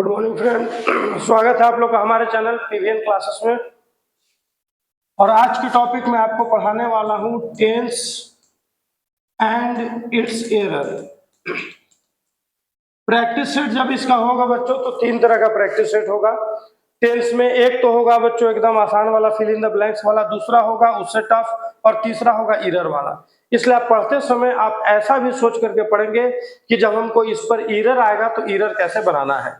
Good morning friend, स्वागत है आप लोग का हमारे चैनल पीवीएन क्लासेस में। और आज के टॉपिक में आपको पढ़ाने वाला हूं tense and its error. Practice set जब इसका होगा बच्चों तो तीन तरह का प्रैक्टिस सेट होगा। टेंस में एक तो होगा बच्चों एकदम आसान वाला फिल इन द ब्लैंक्स वाला, दूसरा होगा उससे टफ, और तीसरा होगा एरर वाला। इसलिए आप पढ़ते समय आप ऐसा भी सोच करके पढ़ेंगे कि जब हमको इस पर एरर आएगा तो एरर कैसे बनाना है।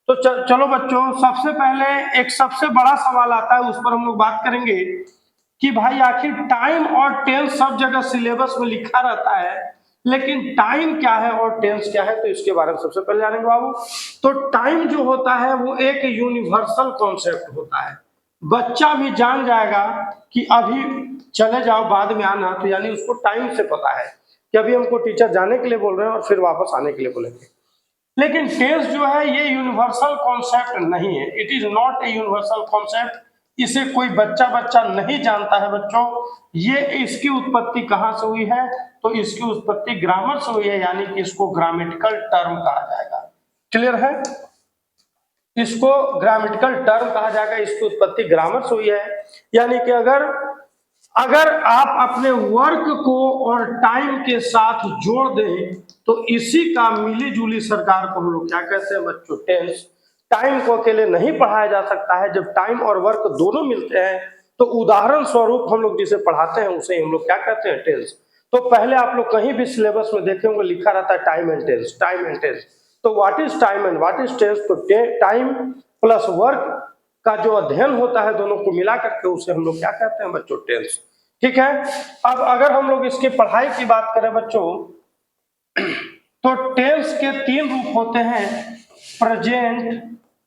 तो चलो बच्चों, सबसे पहले एक सबसे बड़ा सवाल आता है, उस पर हम लोग बात करेंगे कि भाई आखिर टाइम और टेंस सब जगह सिलेबस में लिखा रहता है, लेकिन टाइम क्या है और टेंस क्या है, तो इसके बारे में सबसे पहले जानेंगे बाबू। तो टाइम जो होता है वो एक यूनिवर्सल कॉन्सेप्ट होता है। बच्चा भी जान जाएगा कि अभी चले जाओ बाद में आना, तो यानी उसको टाइम से पता है कि अभी हमको टीचर जाने के लिए बोल रहे हैं और फिर वापस आने के लिए बोलेंगे। लेकिन टेंस जो है ये यूनिवर्सल कॉन्सेप्ट नहीं है, it is not a universal concept. इसे कोई बच्चा नहीं जानता है बच्चों। ये इसकी उत्पत्ति कहाँ से हुई है, तो इसकी उत्पत्ति ग्रामर से हुई है, यानी कि इसको ग्रामेटिकल टर्म कहा जाएगा। क्लियर है? इसको ग्रामेटिकल टर्म कहा जाएगा, इसकी उत्पत्ति ग्रामर से हुई है। यानी कि अगर आप अपने वर्क को और टाइम के साथ जोड़ दें तो इसी का मिली जुली सरकार को हम लोग क्या कहते हैं बच्चों, टेंस। टाइम को अकेले नहीं पढ़ाया जा सकता है, जब टाइम और वर्क दोनों मिलते हैं तो उदाहरण स्वरूप हम लोग जिसे पढ़ाते हैं उसे हम लोग क्या कहते हैं, टेंस। तो पहले आप लोग कहीं भी सिलेबस में देखे होंगे लिखा रहता है time and tense, time and tense. तो what is time and what is tense? तो टाइम प्लस वर्क का जो अध्ययन होता है दोनों को मिला करके उसे हम लोग क्या कहते हैं बच्चों, टेंस। ठीक है। अब अगर हम लोग इसकी पढ़ाई की बात करें बच्चों तो टेंस के तीन रूप होते हैं, प्रेजेंट,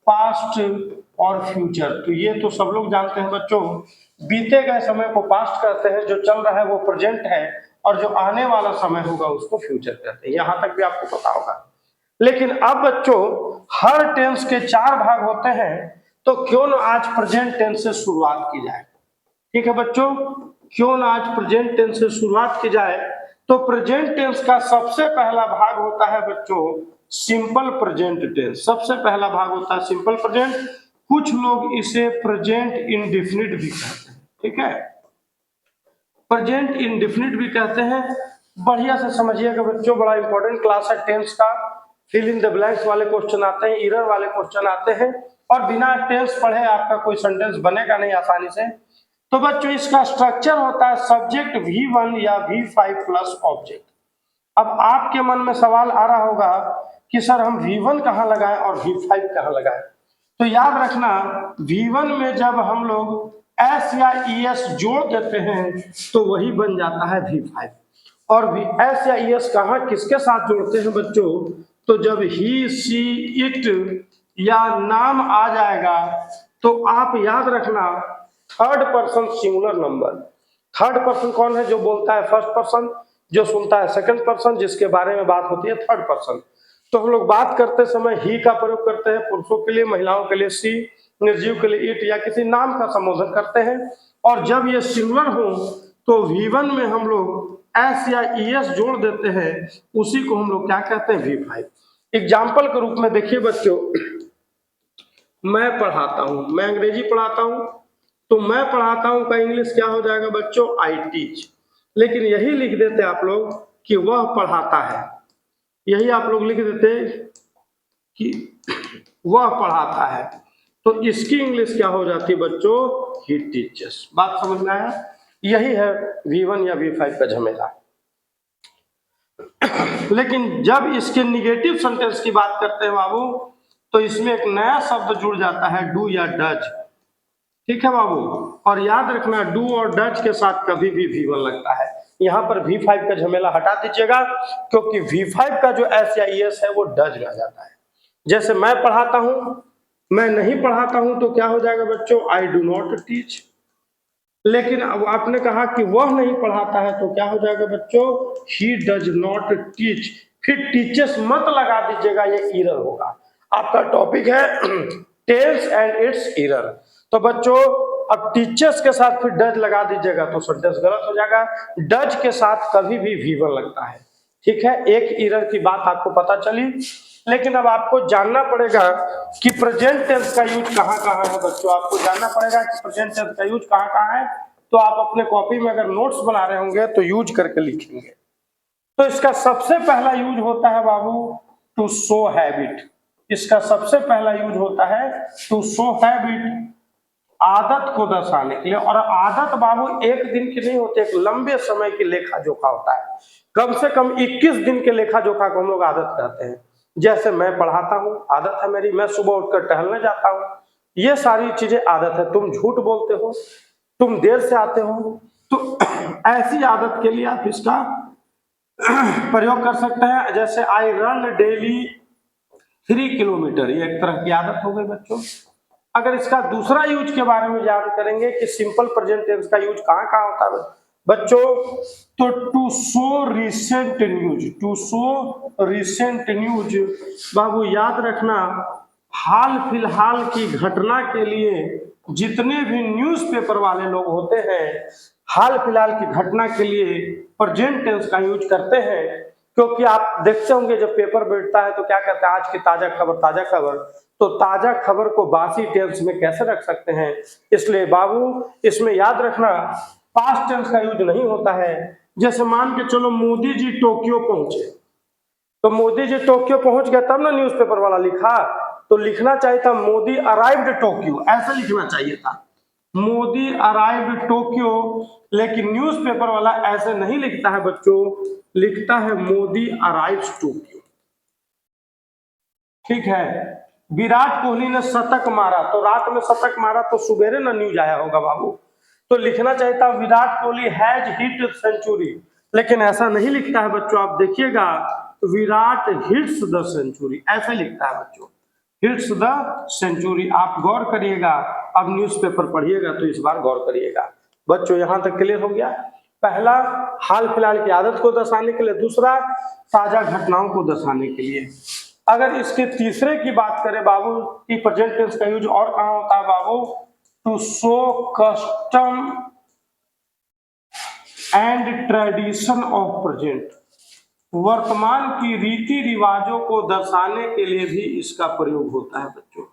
पास्ट और फ्यूचर। तो ये तो सब लोग जानते हैं बच्चों। बीते गए समय को पास्ट कहते हैं, जो चल रहा है वो प्रेजेंट है, और जो आने वाला समय होगा उसको फ्यूचर कहते हैं। यहां तक भी आपको पता होगा। लेकिन अब बच्चों हर टेंस के चार भाग होते हैं, तो क्यों न आज प्रेजेंट टेंस से शुरुआत की जाए। ठीक है बच्चों, क्यों ना आज प्रेजेंट टेंस से शुरुआत की जाए। तो प्रेजेंट टेंस का सबसे पहला भाग होता है बच्चों सिंपल प्रेजेंट टेंस। सबसे पहला भाग होता है सिंपल प्रेजेंट। कुछ लोग इसे प्रेजेंट इंडेफिनिट भी कहते हैं। ठीक है, प्रेजेंट इंडेफिनिट भी कहते हैं। बढ़िया से समझिएगा बच्चों, बड़ा इंपॉर्टेंट क्लास है टेंस का। फिल इन द ब्लैंक्स वाले क्वेश्चन आते हैं, एरर वाले क्वेश्चन आते हैं, और बिना टेंस पढ़े आपका कोई सेंटेंस बनेगा नहीं आसानी से। तो बच्चों इसका स्ट्रक्चर होता है सब्जेक्ट V1 या V5 प्लस ऑब्जेक्ट। अब आपके मन में सवाल आ रहा होगा कि सर हम V1 कहाँ लगाएं और V5 कहाँ लगाएं। तो याद रखना, V1 में जब हम लोग S या ES जोड़ देते हैं तो वही बन जाता है V5। और S या ES कहाँ किसके साथ जोड़ते हैं बच्चों, तो जब ही, सी, इट या नाम आ जाएगा तो आप याद रखना third person singular number. Third person कौन है? जो बोलता है फर्स्ट पर्सन, जो सुनता है सेकंड पर्सन, जिसके बारे में बात होती है थर्ड पर्सन। तो हम लोग बात करते समय ही का प्रयोग करते हैं पुरुषों के लिए, महिलाओं के लिए सी, निर्जीव के लिए इट, या किसी नाम का संबोधन करते हैं। और जब ये सिंगुलर हो तो V1 में हम लोग S या ES जोड़ देते हैं, उसी को हम लोग क्या कहते हैं, V5। एग्जाम्पल के रूप में देखिए बच्चों, मैं पढ़ाता हूं, मैं अंग्रेजी पढ़ाता हूं, तो मैं पढ़ाता हूं का इंग्लिश क्या हो जाएगा बच्चों, आई टीच। लेकिन यही लिख देते आप लोग कि वह पढ़ाता है, यही आप लोग लिख देते कि वह पढ़ाता है, तो इसकी इंग्लिश क्या हो जाती है बच्चों, ही टीचर्स। बात समझ में आया? यही है V1 या V5 का झमेला। लेकिन जब इसके निगेटिव सेंटेंस की बात करते हैं बाबू, तो इसमें एक नया शब्द जुड़ जाता है, डू या डज। ठीक है बाबू, और याद रखना डू और डज के साथ कभी भी V1 लगता है। यहाँ पर V5 का झमेला हटा दीजिएगा, क्योंकि V5 का जो S या ES है वो डज में आ जाता है। जैसे मैं पढ़ाता हूं, मैं नहीं पढ़ाता हूं, तो क्या हो जाएगा बच्चों, आई डू नॉट टीच। लेकिन अब आपने कहा कि वह नहीं पढ़ाता है, तो क्या हो जाएगा बच्चों, ही डज नॉट टीच। फिर टीचर्स मत लगा दीजिएगा, ये एरर होगा। आपका टॉपिक है टेंस एंड इट्स एरर। तो बच्चों अब टीचर्स के साथ फिर डज लगा दीजिएगा तो सेंटेंस गलत हो जाएगा। डज के साथ कभी भी V1 लगता है। ठीक है, एक एरर की बात आपको पता चली। लेकिन अब आपको जानना पड़ेगा कि प्रेजेंट टेंस का यूज कहाँ कहाँ है बच्चों। आपको जानना पड़ेगा कि प्रेजेंट टेंस का यूज कहाँ कहाँ है। तो आप अपने कॉपी में अगर नोट्स बना रहे होंगे तो यूज करके लिखेंगे। तो इसका सबसे पहला यूज होता है बाबू टू शो हैबिट। इसका सबसे पहला यूज होता है टू शो हैबिट, आदत को दर्शाने के लिए। और आदत बाबू एक दिन की नहीं होती, एक लंबे समय की लेखा जोखा होता है। कम से कम 21 दिन के लेखा जोखा को हम लोग आदत कहते हैं। जैसे मैं पढ़ाता हूँ, आदत है मेरी, मैं सुबह उठकर टहलने जाता हूँ, ये सारी चीजें आदत है। तुम झूठ बोलते हो, तुम देर से आते हो, तो ऐसी आदत के लिए आप इसका प्रयोग कर सकते हैं। जैसे आई रन डेली 3 किलोमीटर, ये एक तरह की आदत हो गई बच्चों। अगर इसका दूसरा यूज के बारे में याद करेंगे कि सिंपल प्रेजेंट टेंस का यूज कहाँ कहाँ होता है बच्चों, तो to show recent news, to show recent news बाबू याद रखना, हाल फिलहाल की घटना के लिए जितने भी न्यूज़पेपर वाले लोग होते हैं हाल फिलहाल की घटना के लिए प्रेजेंट टेंस का यूज करते हैं। क्योंकि आप देखते होंगे जब पेपर बैठता है तो क्या कहते हैं, आज की ताजा खबर, ताजा खबर। तो ताजा खबर को बासी टेंस में कैसे रख सकते हैं, इसलिए बाबू इसमें याद रखना पास्ट टेंस का यूज नहीं होता है। जैसे मान के चलो मोदी जी टोक्यो पहुंचे, तो मोदी जी टोक्यो पहुंच गए तब ना न्यूज़पेपर वाला लिखा, तो लिखना चाहिए था मोदी अराइव्ड टोक्यो, ऐसा लिखना चाहिए था, मोदी अराइव्ड टोक्यो। लेकिन न्यूज़पेपर वाला ऐसे नहीं लिखता है बच्चों, लिखता है मोदी अराइव्स टोक्यो। ठीक है, विराट कोहली ने शतक मारा, तो रात में शतक मारा तो सुबेरे ना न्यूज आया होगा बाबू, तो लिखना चाहिए था Virat Kohli has hit century. लेकिन ऐसा नहीं लिखता है बच्चों, आप देखिएगा विराट हिट्स द सेंचुरी, ऐसे लिखता है बच्चों, हिट्स द सेंचुरी। आप गौर करिएगा, अब न्यूज़पेपर पढ़िएगा तो इस बार गौर करिएगा बच्चों। यहां तक क्लियर हो गया। पहला हाल फिलहाल की आदत को दर्शाने के लिए, दूसरा ताजा घटनाओं को दर्शाने के लिए। अगर इसके तीसरे की बात करें बाबू कि प्रेजेंट टेंस का यूज और कहां होता है बाबू, to show custom and tradition of present, वर्तमान की रीति रिवाजों को दर्शाने के लिए भी इसका प्रयोग होता है बच्चों।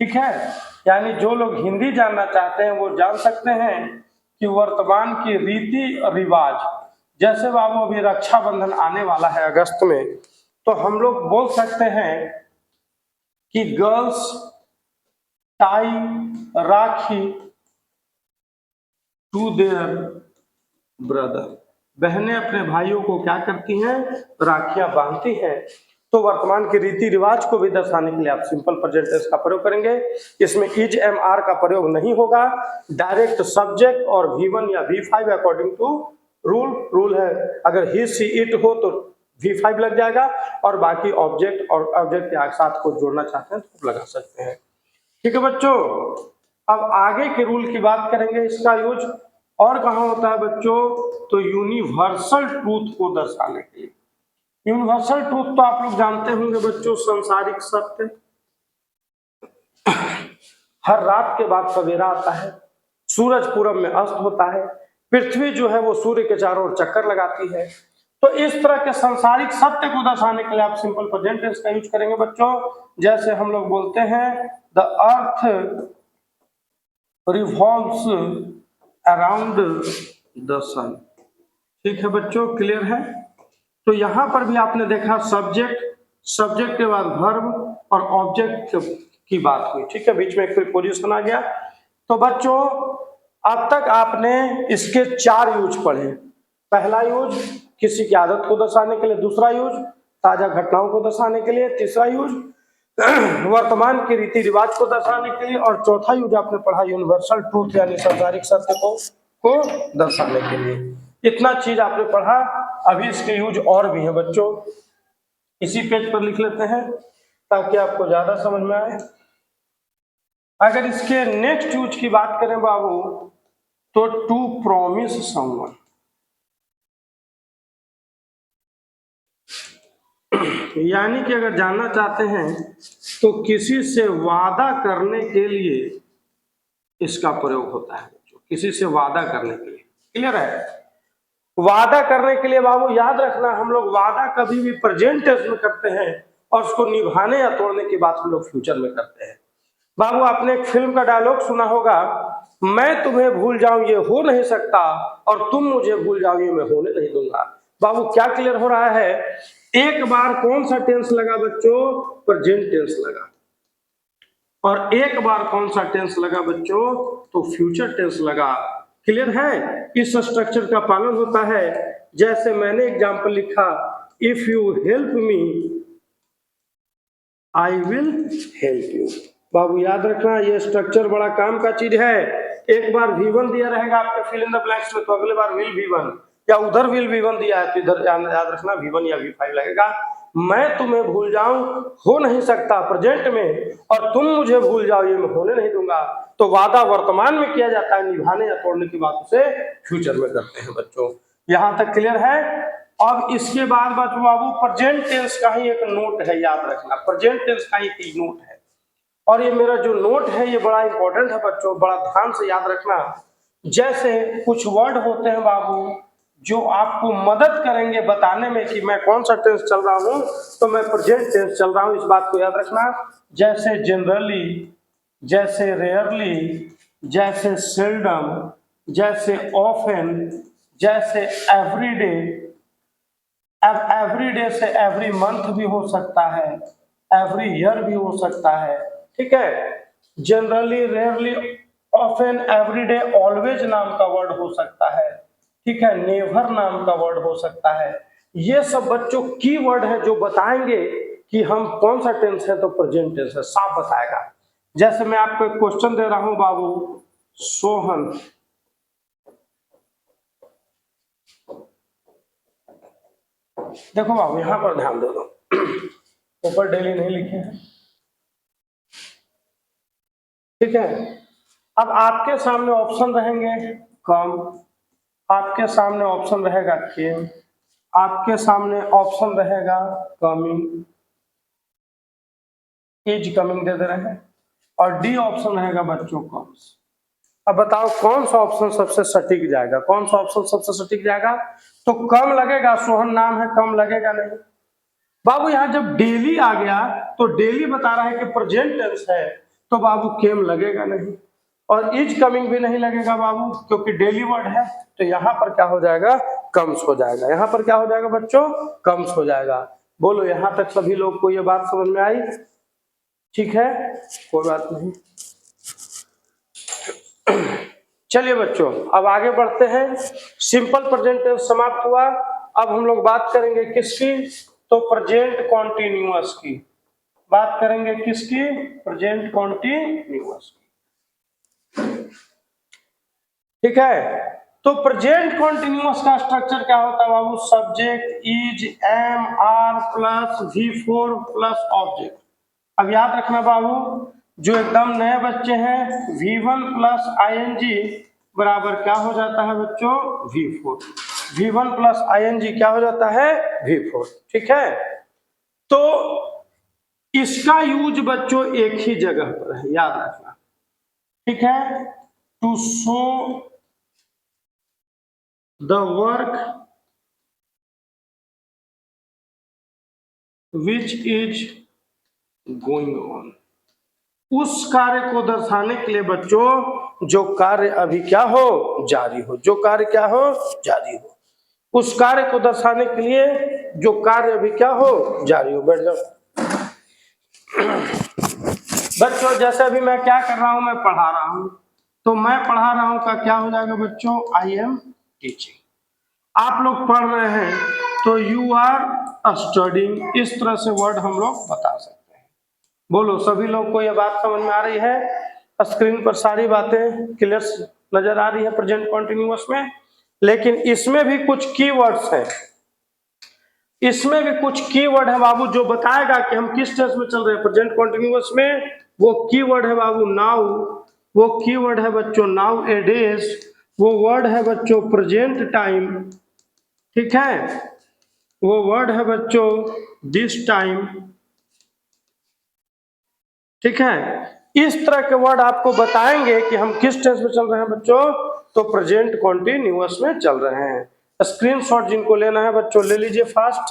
ठीक है, यानी जो लोग हिंदी जानना चाहते हैं वो जान सकते हैं कि वर्तमान की रीति रिवाज, जैसे बाबू अभी रक्षाबंधन आने वाला है अगस्त में, तो हम लोग बोल सकते हैं कि girls tie rakhi to their brother, बहनें अपने भाइयों को क्या करती हैं, राखियां बांधती हैं। तो वर्तमान के रीति रिवाज को भी दर्शाने के लिए आप सिंपल प्रेजेंट टेंस का प्रयोग करेंगे। इसमें इज एम आर का प्रयोग नहीं होगा, डायरेक्ट सब्जेक्ट और V1 या V5 अकॉर्डिंग टू रूल है। अगर ही सी इट हो तो V5 लग जाएगा, और बाकी ऑब्जेक्ट और ऑब्जेक्ट के साथ को जोड़ना चाहते हैं तो लगा सकते हैं। ठीक है बच्चों, अब आगे के रूल की बात करेंगे। इसका यूज और कहाँ होता है बच्चों, तो यूनिवर्सल ट्रूथ को दर्शाने के लिए। यूनिवर्सल ट्रूथ तो आप लोग जानते होंगे बच्चों, संसारिक सत्य। हर रात के बाद सवेरा आता है, सूरज पूरब में अस्त होता है, पृथ्वी जो है वो सूर्य के चारों ओर चक्कर लगाती है। तो इस तरह के संसारिक सत्य को दर्शाने के लिए आप सिंपल प्रेजेंट टेंस का यूज करेंगे बच्चों। जैसे हम लोग बोलते हैं the earth revolves around the sun. ठीक है बच्चों, क्लियर है। तो यहां पर भी आपने देखा सब्जेक्ट, सब्जेक्ट के बाद वर्ब और ऑब्जेक्ट की बात हुई। ठीक है, बीच में एक प्रीपोजिशन आ गया। तो बच्चों अब तक आपने इसके 4 यूज पढ़े। पहला यूज किसी की आदत को दर्शाने के लिए, दूसरा यूज ताजा घटनाओं को दर्शाने के लिए, तीसरा यूज वर्तमान के रीति रिवाज को दर्शाने के लिए, और चौथा यूज आपने पढ़ा यूनिवर्सल ट्रूथ यानी सांसारिक सत्य को दर्शाने के लिए। इतना चीज आपने पढ़ा। अभी इसके यूज और भी हैं बच्चों, इसी पेज पर लिख लेते हैं ताकि आपको ज्यादा समझ में आए। अगर इसके नेक्स्ट यूज की बात करें बाबू, तो टू प्रॉमिस समवन, यानी कि अगर जानना चाहते हैं तो किसी से वादा करने के लिए इसका प्रयोग होता है बच्चों, किसी से वादा करने के लिए। क्लियर है, वादा करने के लिए बाबू याद रखना, हम लोग वादा कभी भी प्रेजेंट टेंस में करते हैं और उसको निभाने या तोड़ने की बात हम लोग फ्यूचर में करते हैं। बाबू आपने एक फिल्म का डायलॉग सुना होगा, मैं तुम्हें भूल जाऊं ये हो नहीं सकता और तुम मुझे भूल जाओ ये मैं होने नहीं दूंगा। बाबू क्या क्लियर हो रहा है, एक बार कौन सा टेंस लगा बच्चों, प्रेजेंट टेंस लगा, और एक बार कौन सा टेंस लगा बच्चों, तो फ्यूचर टेंस लगा। क्लियर है, इस स्ट्रक्चर का पालन होता है। जैसे मैंने एग्जाम्पल लिखा, if you help me I will help you. बाबू याद रखना ये स्ट्रक्चर बड़ा काम का चीज है। एक बार V1 दिया रहेगा आपके फिल इन द ब्लैंक्स में, तो अगले बार विल V1, या उधर विल V1 दिया है तो इधर याद रखना V1 या V5 लगेगा। मैं तुम्हें भूल जाऊं हो नहीं सकता प्रेजेंट में, और तुम मुझे भूल जाओ ये मैं होने नहीं दूंगा। तो वादा वर्तमान में किया जाता है, निभाने या तोड़ने की बात उसे फ्यूचर में करते हैं बच्चों। यहां तक क्लियर है। अब इसके बाद बाबू प्रेजेंट टेंस का ही एक नोट है, याद रखना प्रेजेंट टेंस का ही एक नोट है, और ये मेरा जो नोट है ये बड़ा इंपॉर्टेंट है बच्चों, बड़ा ध्यान से याद रखना। जैसे कुछ वर्ड होते हैं बाबू जो आपको मदद करेंगे बताने में कि मैं कौन सा टेंस चल रहा हूं, तो मैं प्रेजेंट टेंस चल रहा हूं, इस बात को याद रखना। जैसे जनरली, जैसे रेयरली, जैसे सेल्डम, जैसे ऑफन, जैसे एवरीडे। अब एवरीडे से एवरी मंथ भी हो सकता है, एवरी ईयर भी हो सकता है, ठीक है। Generally, rarely, often, everyday, always नाम का वर्ड हो सकता है, ठीक है। नेवर नाम का वर्ड हो सकता है। ये सब बच्चों की वर्ड है जो बताएंगे कि हम कौन सा टेंस है, तो प्रेजेंट टेंस है, साफ बताएगा। जैसे मैं आपको एक क्वेश्चन दे रहा हूं बाबू, सोहन देखो बाबू यहां पर ध्यान दे दो, ऊपर डेली नहीं लिखे हैं, ठीक है। अब आपके सामने ऑप्शन रहेंगे कम, आपके सामने ऑप्शन रहेगा केम, आपके सामने ऑप्शन रहेगा कमिंग, इज कमिंग दे रहे हैं, और डी ऑप्शन रहेगा बच्चों कम्स। अब बताओ कौन सा ऑप्शन सबसे सटीक जाएगा, कौन सा ऑप्शन सबसे सटीक जाएगा, तो कम लगेगा, सोहन नाम है, कम लगेगा नहीं। बाबू यहां जब डेली आ गया तो डेली बता रहा है कि प्रेजेंट टेंस है, तो बाबू केम लगेगा नहीं, और इज कमिंग भी नहीं लगेगा बाबू, क्योंकि डेली वर्ड है। तो यहाँ पर क्या हो जाएगा, कम्स हो जाएगा। यहाँ पर क्या हो जाएगा बच्चों, कम्स हो जाएगा। बोलो यहाँ तक सभी लोग को ये बात समझ में आई, ठीक है, कोई बात नहीं। चलिए बच्चों अब आगे बढ़ते हैं। सिंपल प्रेजेंट टेंस समाप्त हुआ। अब हम लोग बात करेंगे किसकी, तो प्रेजेंट कॉन्टिन्यूअस की बात करेंगे। किसकी, प्रेजेंट कॉन्टिन्यूअस की, ठीक है। तो प्रेजेंट कॉन्टिन्यूअस का स्ट्रक्चर क्या होता है बाबू, subject is, am, are plus V4 plus object. अब याद रखना बाबू, जो एकदम नए बच्चे हैं, V1 प्लस ING बराबर क्या हो जाता है बच्चों, V4। V1 प्लस ING क्या हो जाता है, V4, ठीक है। तो इसका यूज बच्चों एक ही जगह पर है, याद रखना, ठीक है। To show the work which is going on, उस कार्य को दर्शाने के लिए बच्चों जो कार्य अभी क्या हो, जारी हो, जो कार्य क्या हो, जारी हो, उस कार्य को दर्शाने के लिए जो कार्य अभी क्या हो, जारी हो। बैठ जाओ बच्चों, जैसे अभी मैं क्या कर रहा हूं, मैं पढ़ा रहा हूं, तो मैं पढ़ा रहा हूं का क्या हो जाएगा बच्चों, आई एम टीचिंग। आप लोग पढ़ रहे हैं तो यू आर स्टडिंग, इस तरह से वर्ड हम लोग बता सकते हैं। बोलो सभी लोग को ये बात समझ में आ रही है, स्क्रीन पर सारी बातें क्लियर नजर आ रही है प्रेजेंट कॉन्टिन्यूअस में। लेकिन इसमें भी कुछ कीवर्ड्स हैं, इसमें भी कुछ कीवर्ड है बाबू जो बताएगा कि हम किस टेंस में चल रहे हैं प्रेजेंट कॉन्टिन्यूअस में। वो कीवर्ड है बाबू नाउ, वो कीवर्ड है बच्चों नाउ ए डेज, वो वर्ड है बच्चों प्रेजेंट टाइम, ठीक है, वो वर्ड है बच्चों दिस टाइम, ठीक है। इस तरह के वर्ड आपको बताएंगे कि हम किस टेंस में चल रहे हैं बच्चों, तो प्रेजेंट कॉन्टिन्यूअस में चल रहे हैं। स्क्रीनशॉट जिनको लेना है बच्चों ले लीजिए फास्ट।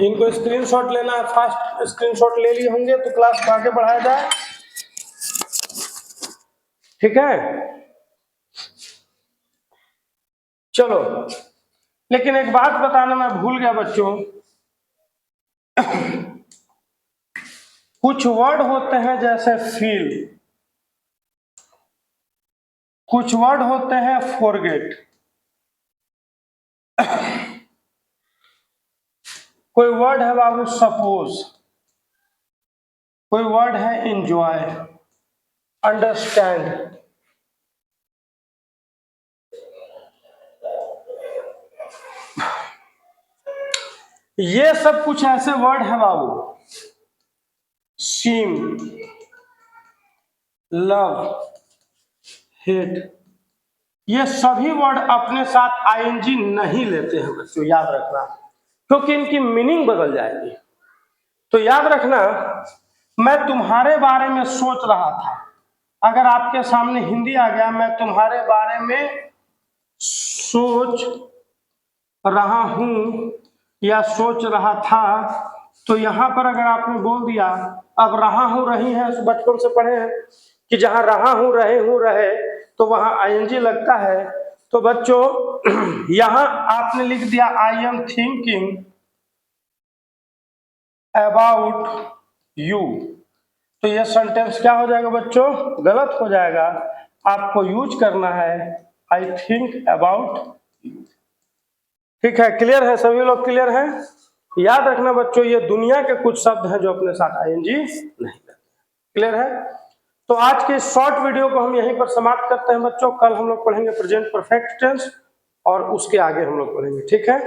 इनको स्क्रीनशॉट लेना है, फास्ट स्क्रीनशॉट ले लिए होंगे तो क्लास को आगे बढ़ाया जाए। ठीक है, चलो। लेकिन एक बात बताना मैं भूल गया बच्चों, कुछ वर्ड होते हैं जैसे फील, कुछ वर्ड होते हैं फॉरगेट, कोई वर्ड है बाबू सपोज, कोई वर्ड है एंजॉय, अंडरस्टैंड। ये सब कुछ ऐसे वर्ड है बाबू, सीम, लव, हेट, ये सभी वर्ड अपने साथ आईएनजी नहीं लेते हैं बच्चों, याद रखना, क्योंकि इनकी मीनिंग बदल जाएगी। तो याद रखना, मैं तुम्हारे बारे में सोच रहा था, अगर आपके सामने हिंदी आ गया, मैं तुम्हारे बारे में सोच रहा हूं या सोच रहा था, तो यहां पर अगर आपने बोल दिया, अब रहा हूं रही है, बचपन से पढ़े हैं कि जहां रहा हूं रहे तो वहां आईएनजी लगता है। तो बच्चों यहां आपने लिख दिया I am thinking about you, तो यह सेंटेंस क्या हो जाएगा बच्चों, गलत हो जाएगा। आपको यूज करना है आई थिंक अबाउट यू। ठीक है, क्लियर है, सभी लोग क्लियर हैं? याद रखना बच्चों, ये दुनिया के कुछ शब्द हैं जो अपने साथ आईएनजी नहीं लगते। क्लियर है? तो आज के शॉर्ट वीडियो को हम यहीं पर समाप्त करते हैं बच्चों। कल हम लोग पढ़ेंगे प्रेजेंट परफेक्ट टेंस और उसके आगे हम लोग पढ़ेंगे। ठीक है।